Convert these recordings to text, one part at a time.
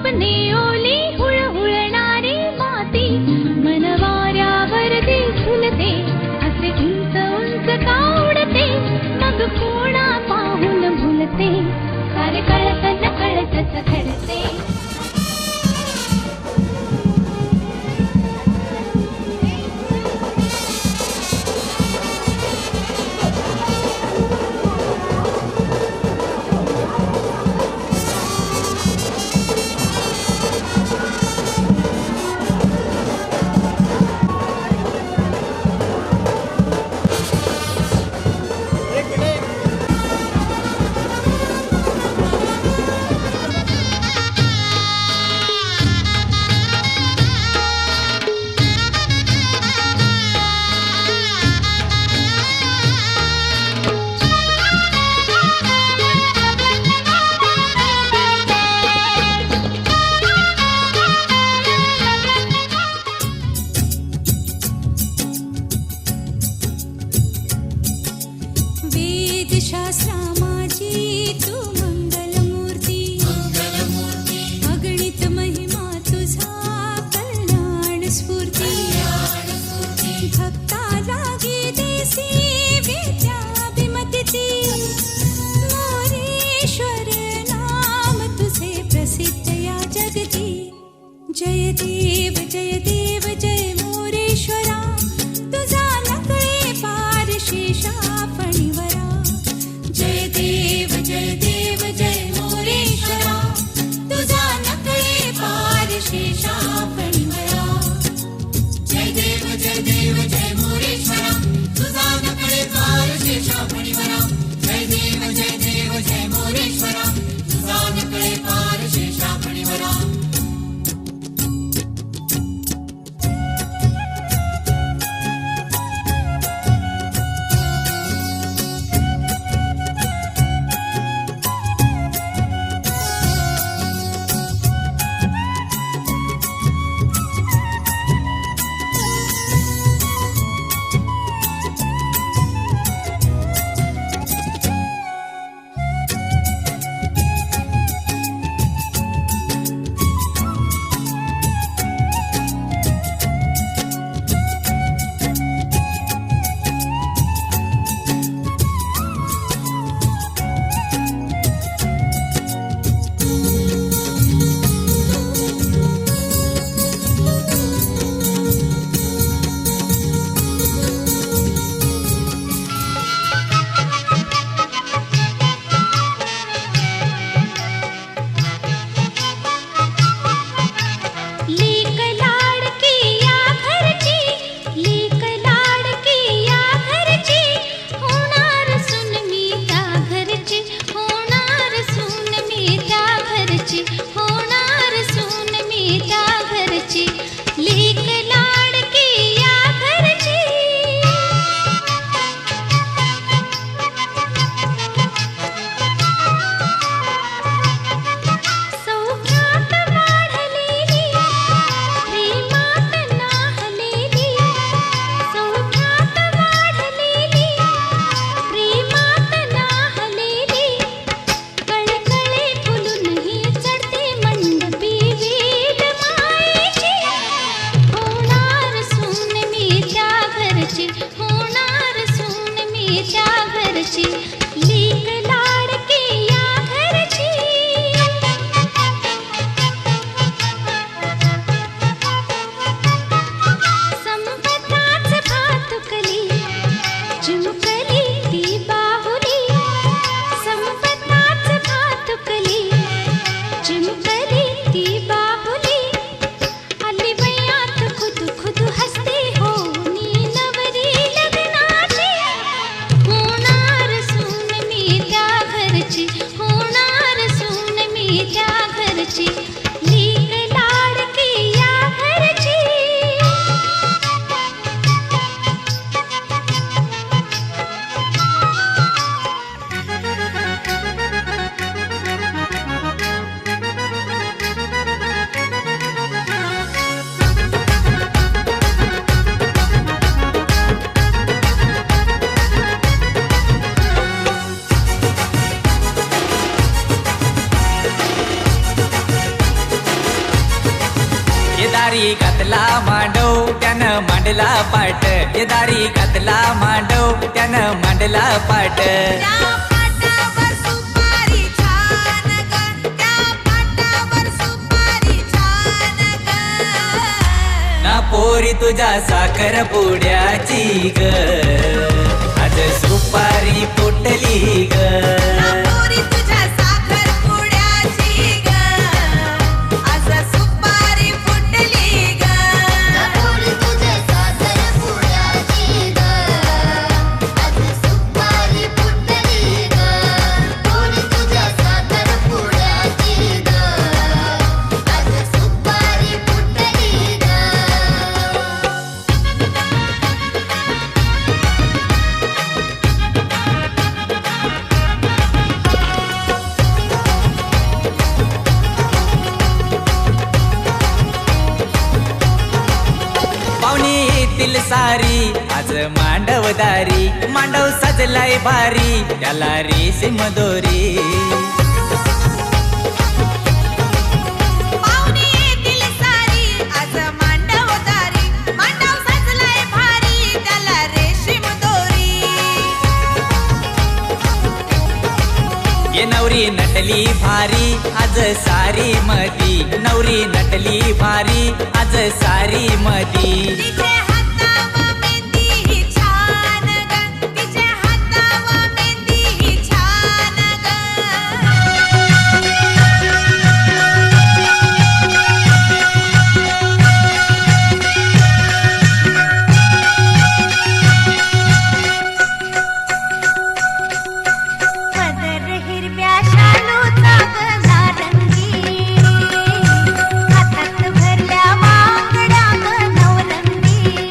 स्वप्ने ओली हुळहुळणारी माती मनवाऱ्यावर झुलते असे उंच उंच का उडते मग कोणा पाहून भुलते सारे कळत नकळतच घडते. जय देव जय देव जय मोरेश्वरा तुझा नकळे पार शेषा फणीवरा. जय देव जय मोरेश्वरा तुझा नकळे पार शेषा फणीवरा. जय देव जय मोरेश्वरा तुझा नकळे पार शेषा फणीवरा. जय देव जय मोरेश्वरा तुझा नकळे पार शेषा फणीवरा. दारी घातला मांडव त्यानं मांडला पाट, ये दारी घातला मांडव त्यानं मांडला पाट. त्या पाटावर सुपारी छान ग, त्या पाटावर सुपारी छान ग. ना पोरी तुझ्या साखर पुड्याची ग, आज सुपारी फुटली ग. पोरी तुझ्या साखर पुड्याची ग, आज सुपारी फुटली ग. पोरी तुझ्या साखर पुड्याची ग, आज सुपारी फुटली ग. पोरी तुझ्या साखर पुड्याची ग, आज सुपारी फुटली ग. पाहुणी येतील सारी आज मांडवदारी, मांडव सजलाय भारी त्याला रेशीम दोरी. पाहुणी येतील सारी आज मांडवदारी, मांडव सजलाय भारी त्याला रेशीम दोरी. ये नवरी नटली भारी आज सारी मधी, नवरी नटली भारी आज सारी मधी. तिचे हातावर मेहंदी ही छान ग, तिचे हातावर मेहंदी ही छान ग. पदर हिरव्या शालूचा ग नारंगी, हातात भरल्या वांगड्या ग नवरंगी.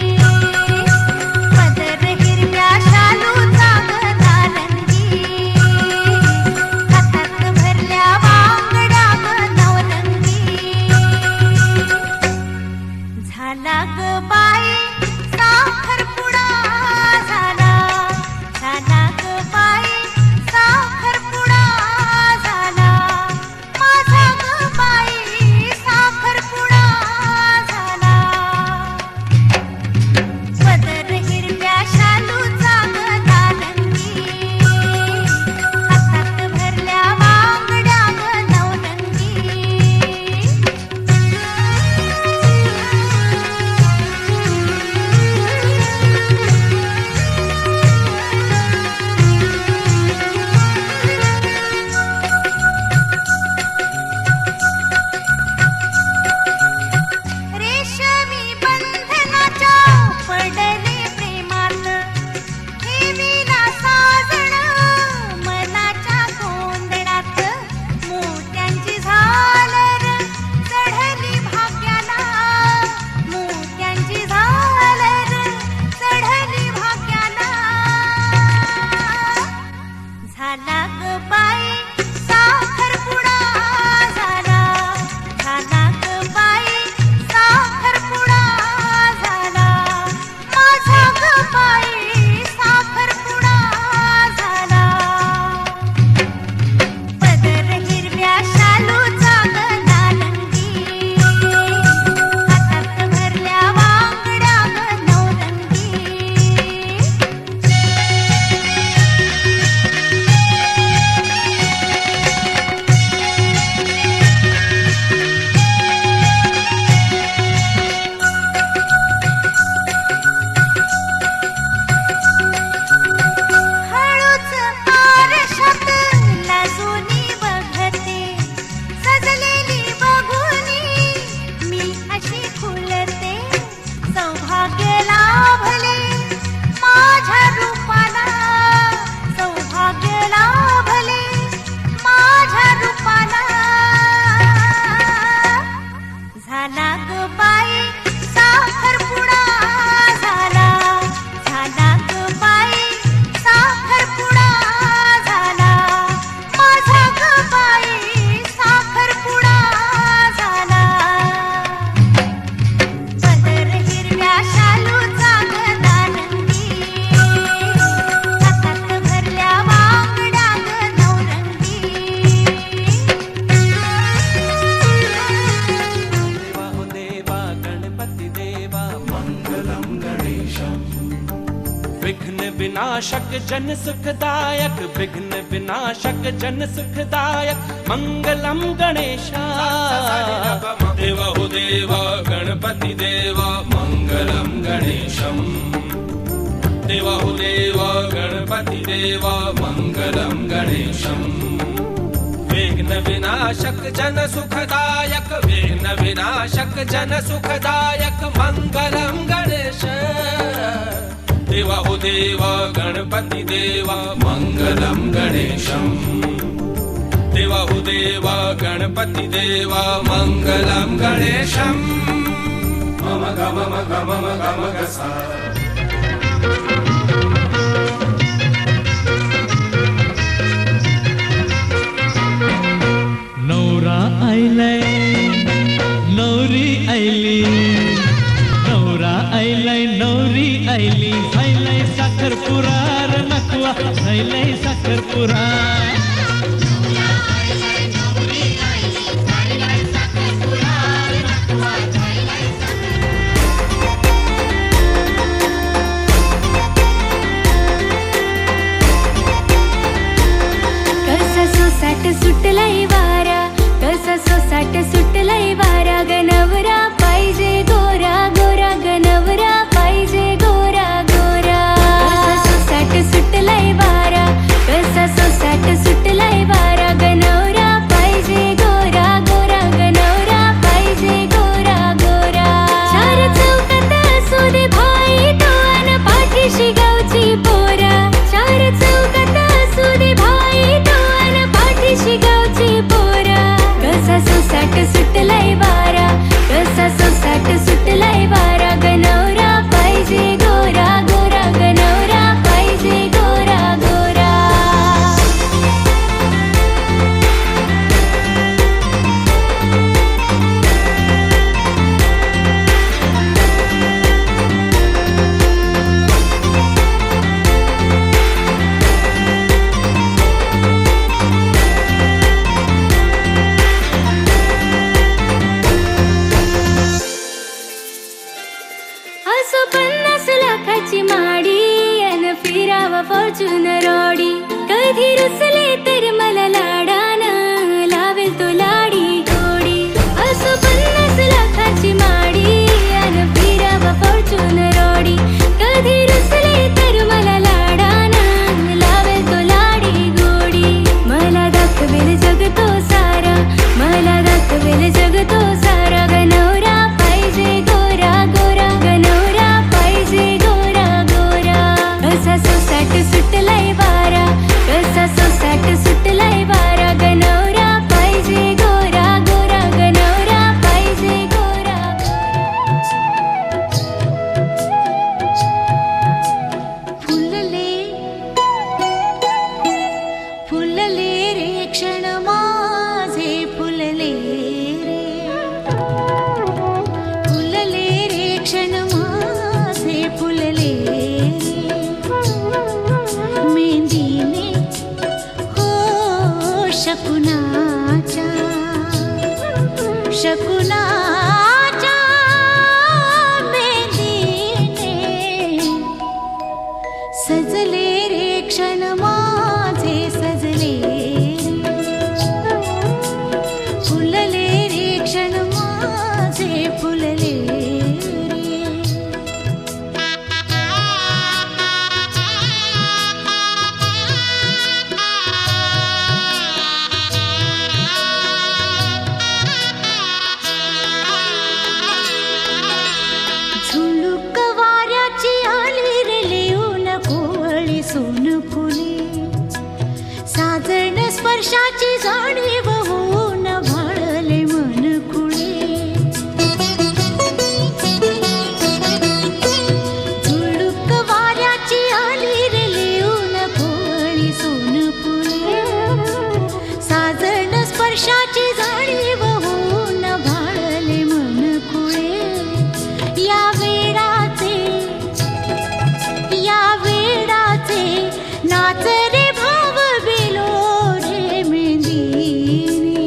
विनाशक जन सुखदायक विघ्न विनाशक जन सुखदायक मंगलम गणेशा देवा हो देवा गणपती देवा मंगलम गणेशम देवा हो देवा गणपती देवा मंगलम गणेशम विघ्न विनाशक जन सुखदायक विघ्न विनाशक जन सुखदायक मंगलम गणेश देवा हो देवा गणपती देवा मंगलम गणेशम देवा हो देवा गणपती देवा मंगलम गणेशम मम गम गम गम गसा नवरा आयलाय नवरी आयली नवरा आयलाय नवरी आयली झायलाय साखरपुरा र नकवा झायलाय साखरपुरा कसा सोसाट सुटलाय वारा कसा सोसाट सुटलाय वारा गनवरा पाहिजे गोरा गोरा गनवरा पाहिजे गोरा गोरा कसा सोसाट सुटलाय वारा कसा सोसाट सुटलाय वारा गनवरा पाहिजे गोरा गोरा गनवरा पाहिजे गोरा गोरा चार चौकात असू दे भाई तो अन पाठीशी गावची पोरा चार चौकात असू दे भाई तो अन पाठीशी गावची पोरा कसा सोसाट सुटलाय वारा कसा सोसाट सुटलाय वारा गनवरा पाहिजे गोरा गोरा गनवरा पाहिजे गोरा गोरा असो 50 लाखाची माडी अन फिरावा फॉर्च्युनर ऑडी कधी रुसले तर मला लाडानं लावेल तो लाडी गोडी असो 50 लाखाची माडी अन फिरावा फॉर्च्युनर ऑडी कधी रुसले तर मला लाडानं लावेल तो लाडी गोडी मला दाखवेल जग तो सारा मला दाखवेल जग तो सारा गनवरा पाहिजे गोरा गोरा गनवरा पाहिजे गोरा गोरा कसा सोसाट सुटलाय वारा कसा सोसाट सुटलाय वारा गनवरा पाहिजे गोरा गोरा गनवरा पाहिजे गोरा फुलले फुलले रे क्षण माझे फुलले रे फुलले रे क्षण माझे फुलले मेहंदीने हो शकुनाच्या शकुनाच्या मेहंदीने सजले रे क्षण माझे सजले फुलले रे क्षण माझे फुलले रे झुळूक वाऱ्याची आली रे लिहून कोवळी सोन फुले साजण स्पर्शाची जाणीव होऊन भाळले मन खुळे झुळूक वाऱ्याची आली रे लिहून कोवळी सोन फुले साजण स्पर्शाची जाणीव होऊन भाळले मन खुळे या वेडाचे नाच रे भाव बिलो रे मेहंदीने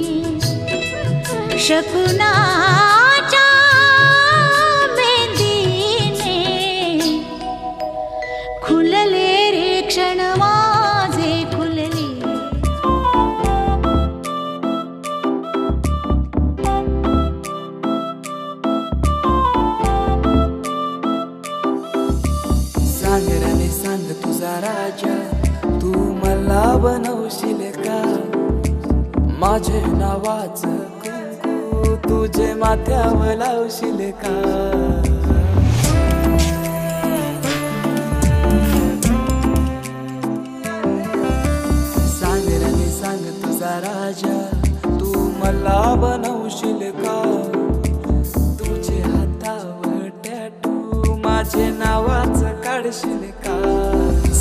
शकुनाच्या मेहंदीने खुलले रे माझे नावाच कुंकू तुझे माथ्यावर लावशील का सांग रे सांग तुझा राजा तू मला बनवशील का तुझे हातावर टॅटू माझे नावाच काढशील का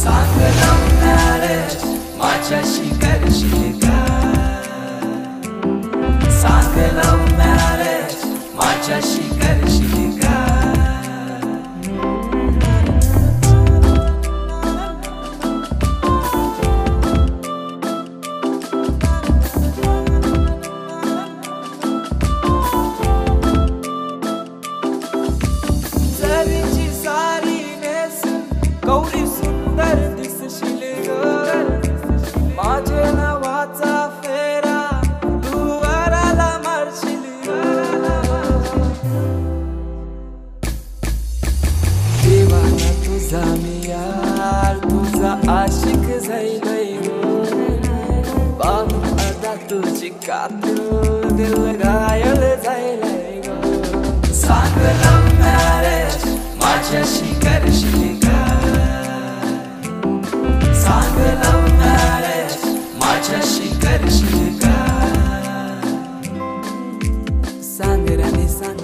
सांग लव्ह मॅरेज माझ्याशी करशील का सांग लव्ह मॅरेज माझ्याशी करशील का जरीची सारी नेसून गौरी सुंदर दिसशील ग माझे नावाचा फेरा तू वराला मारशील देवाना तुझा मी यार तुझा आशिक जाईल बाहू अदा तुझी कातू दिल घायल जाईल सांग लव्ह मॅरेज माझ्याशी करशील का सांग लव्ह मॅरेज माझ्याशी करशील का सांग राणी सांग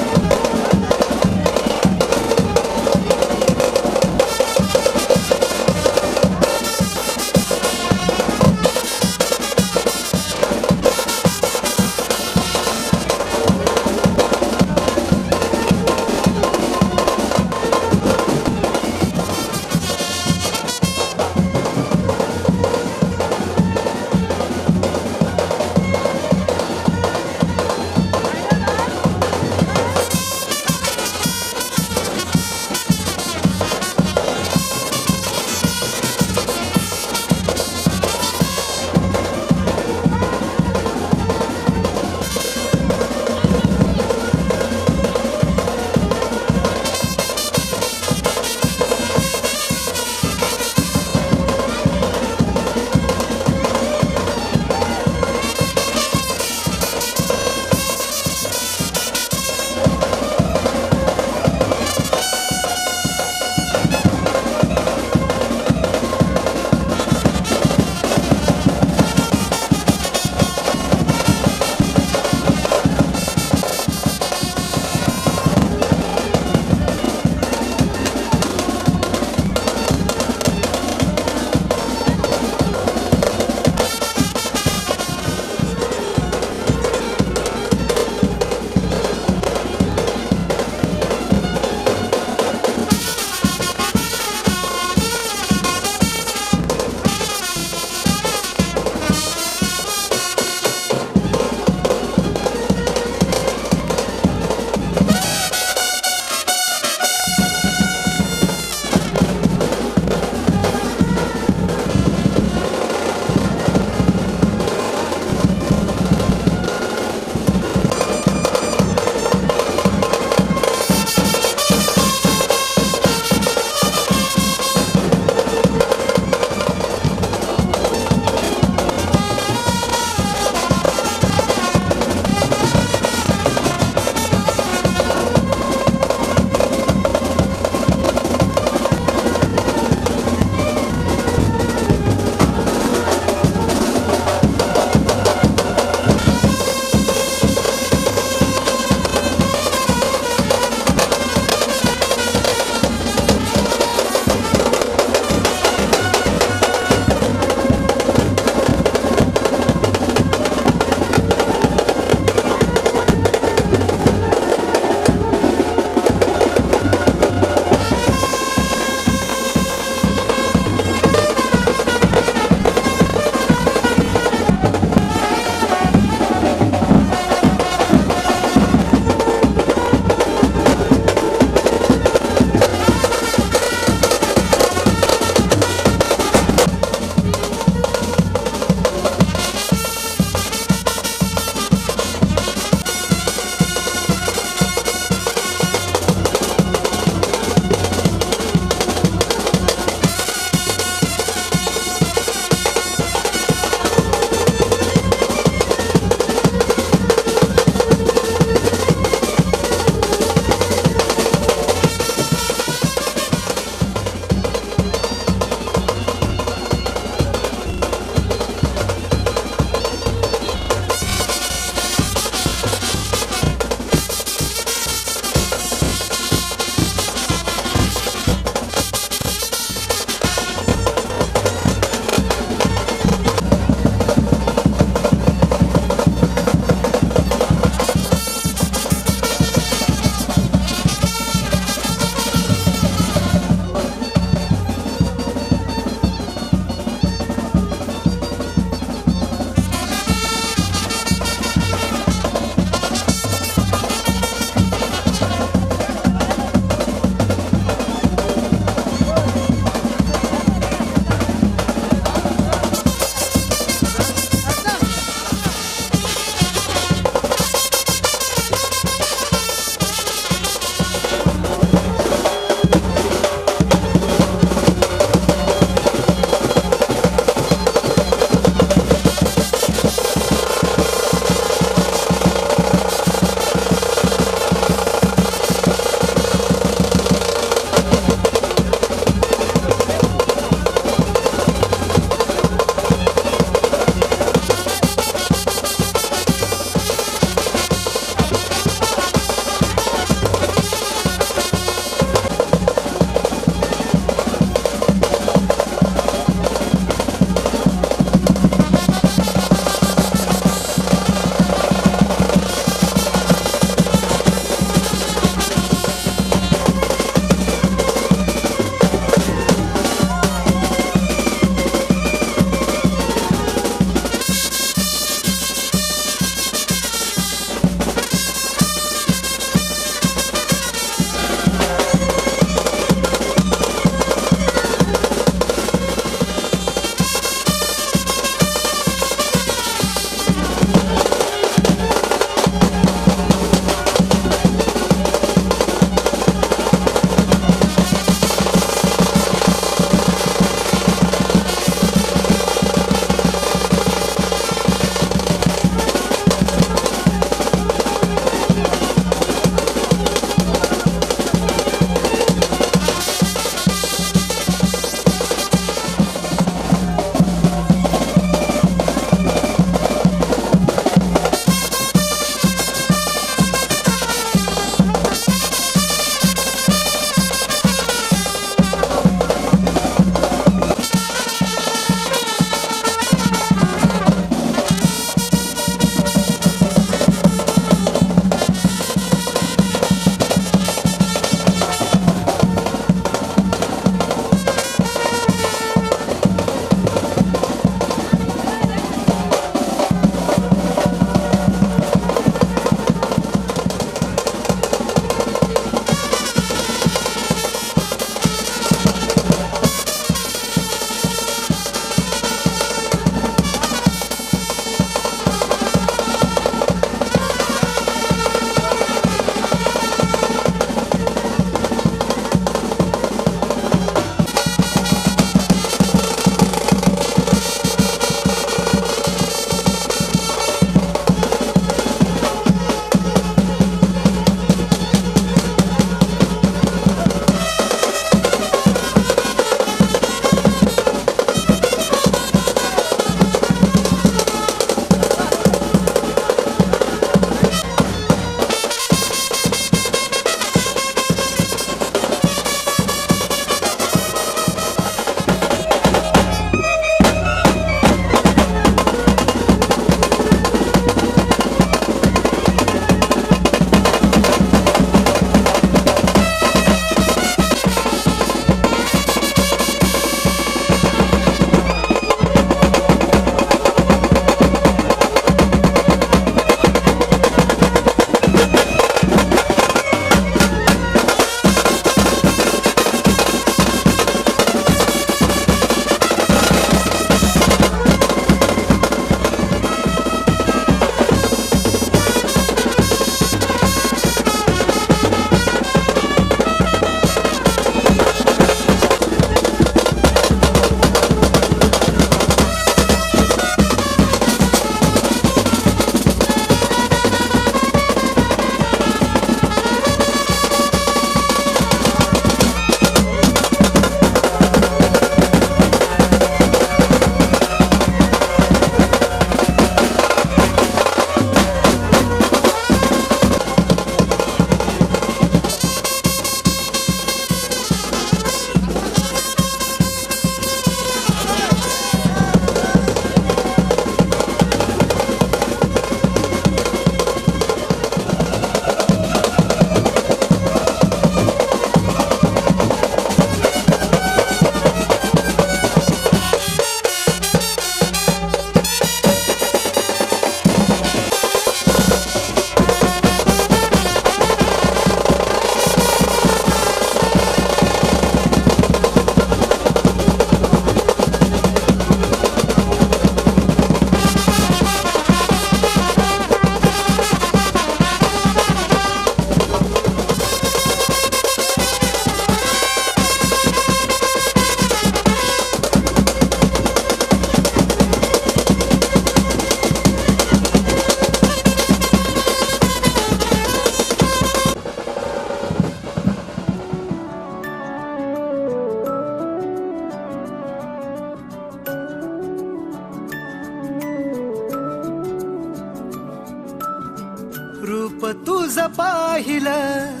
रूप तुझ पाहिलं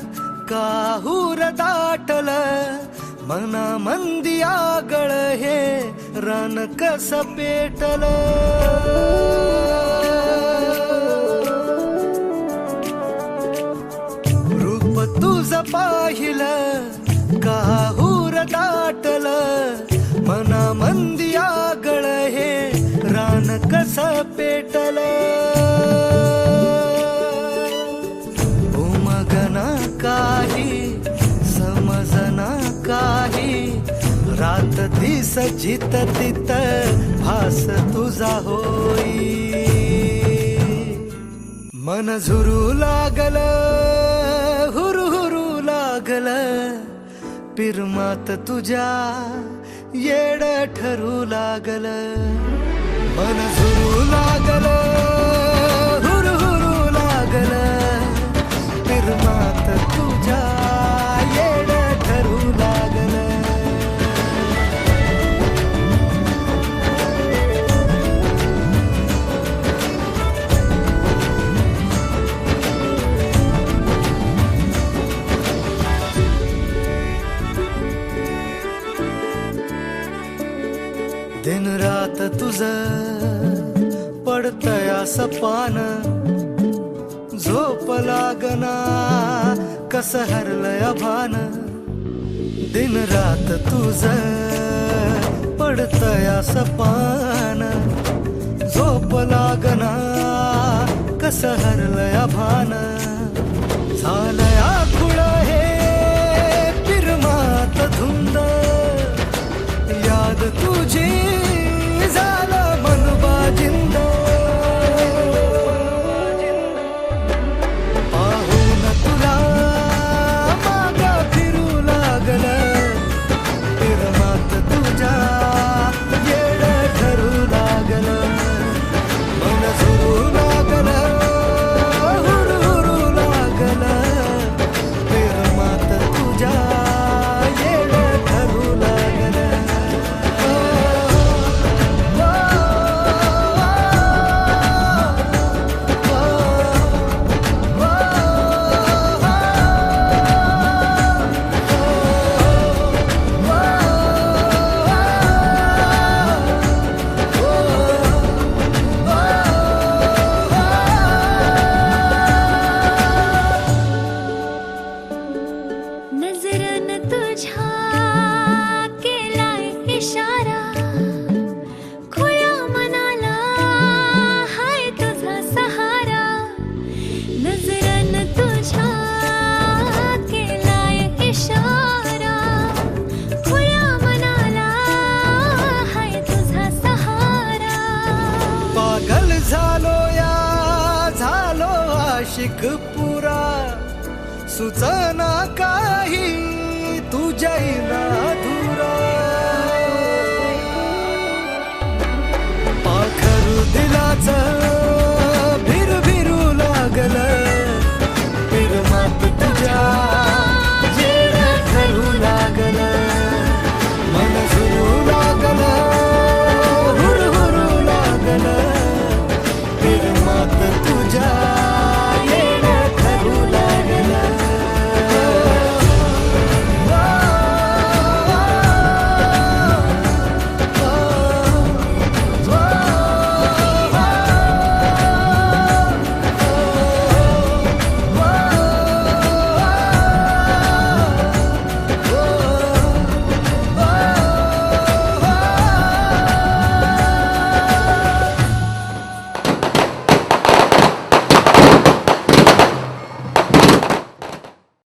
काहूर दाटल मना मंदी आगळ हे रान कस पेटल रूप तुझ पाहिलं काहूर दाटल मना मंदी आगळ हे रान कस पेटल उमगना काही समजना काही रात दिस जित तित भास तुझा होई मन झुरू लागल हुरू हुरू लागल पिरमात तुझ्या येड ठरू लागल मन झुरू लागल हुरू हुरू लागल पिरमात तुझ्या येड ठरू लागल दिन रात तुझ पडतया सपान झोप लागना कस हरलय भान दिन रात तुझ पडतया सपान झोप लागना कस हरलय भान झालया खुळ हे पिरमात धुंद याद तुझी झालं मन बाजिंद पाहून तुला मागा फिरू लागल पिरमात तुझ्या येड ठरू लागल मन झुरू लागल हुरू हुरू लागल पिरमात तुझ्या येड ठरू लागल नजरन तुझ्या केलाय इशारा खुळ्या मनाला हाय तुझा सहारा नजरन तुझ्या केलाय इशारा खुळ्या मनाला हाय तुझा सहारा पागल झालो या झालो आशिक पुरा सुचना काही तुझ्या धुरा पाखरू दिलाच